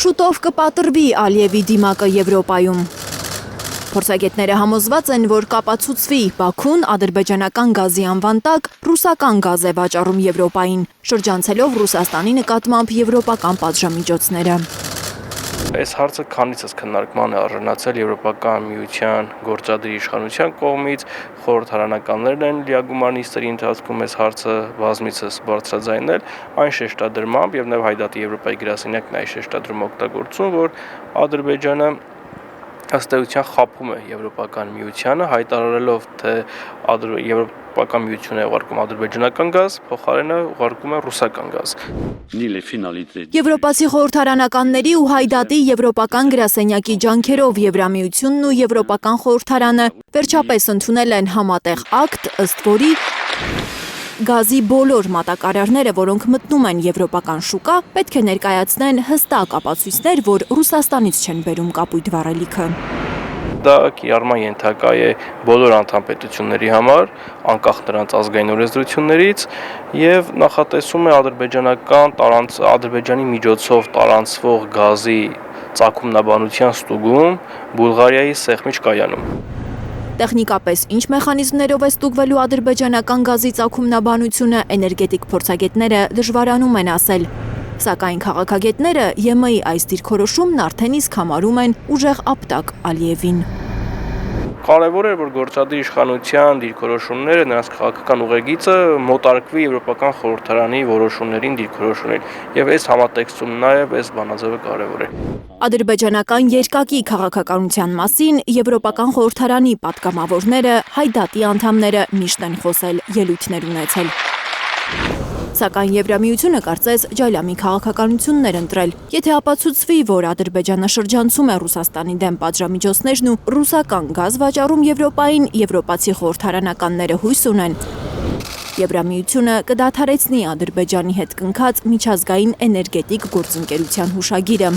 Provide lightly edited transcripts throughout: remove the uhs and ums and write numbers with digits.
Շուտով կպատրվի Ալիևի դիմակը Եվրոպայում։ Փորձագետները համոզված են, որ կապացուցվի Բաքուն ադրբեջանական գազի անվան տակ ռուսական գազ է վաճառում Եվրոպային, շրջանցելով Ռուսաստանի նկատմամբ եվրոպական պատժամիջոցները։ Այս հարցը քանիցս քննարկման է արժանացել Եվրոպական միության գործադիր իշխանության կողմից, խորհրդարանականներն են լիագումար նիստերի ընթացքում այս հարցը բազմիցս բարձրաձայնել, այն շեշտադրմամբ եւ նաեւ Հայդատի Եվրոպայի գրասենյակն այն շեշտադրում օգտագործում, որ Ադրբեջանը ըստ էության խաբում է Եվրոպական միությանը, հայտարարելով, թե Եվրոպական միությունը ուղարկում ադրբեջանական գազ, փոխարենը ուղարկում է ռուսական գազ։ Եվրոպացի խորհրդարանականների ու Հայդատի Եվրոպական գրասենյակի ջանքերով Եվրամիությունն ու Եվրոպական խորհրդարանը վերջապես ընդունել են համատեղ ակտ, ըստ որի գազի բոլոր մատակարարները, որոնք մտնում են եվրոպական շուկա, պետք է ներկայացնեն հստակ ապացույցներ, որ Ռուսաստանից չեն բերում կապույտ վառելիքը։ Դա կիրառման ենթակա է բոլոր անդամ պետությունների համար, անկախ նրանց ազգային օրենսդրություններից, եւ նախատեսում է Ադրբեջանի միջոցով տարանցվող գազի ծագումնաբանության ստուգում Բուլղարիայի Սեղմիչ կայանում։ Տեխնիկապես ինչ մեխանիզմներով է ստուգվելու ադրբեջանական գազի ծագումնաբանությունը, էներգետիկ փորձագետները դժվարանում են ասել։ Սակայն քաղաքագետները ԵՄ-ի այս դիրքորոշումն արդեն իսկ համարում են ուժեղ ապտակ Ալիևին։ Կարևոր է, որ գործադիր իշխանության դիրքորոշումները, նրանց քաղաքական ուղեգիծը մոտարկվի Եվրոպական խորհրդարանի որոշումներին, դիրքորոշումներին, եւ այս համատեքստում նաեւ այս բանաձևը կարևոր է։ Ադրբեջանական երկակի քաղաքականության մասին Եվրոպական խորհրդարանի պատգամավորները, Հայդատի անդամները միշտ են խոսել, ելույթներ ունեցել։ Սակայն Եվրամիությունը կարծես ջայլամի քաղաքականություններ ընտրել։ Եթե ապացուցվի, որ Ադրբեջանը շրջանցում է Ռուսաստանի դեմ պատժամիջոցներն ու ռուսական գազ վաճառում Եվրոպային, եվրոպացի խորհրդարանականները հույս ունեն, Եվրամիությունը կդադարեցնի Ադրբեջանի հետ կնքած միջազգային էներգետիկ գործընկերության հուշագիրը։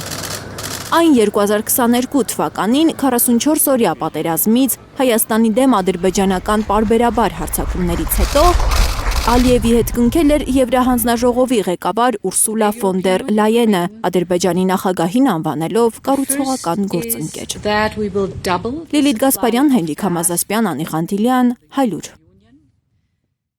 Այն 2022 թվականին 44-օրյա պատերազմից Հայաստանի դեմ ադրբեջանական պարբերաբար հարձակումներից հետո Ալիևի հետ կնքել էր Եվրահանձնաժողովի ղեկավար Ուրսուլա ֆոն դեր Լայենը, Ադրբեջանի նախագահին անվանելով կառուցողական գործընկեր։ Լիլիթ Գասպարյան, Հենրիկ Համազասպյան, Անի Խանտիլյան, Հայլուր։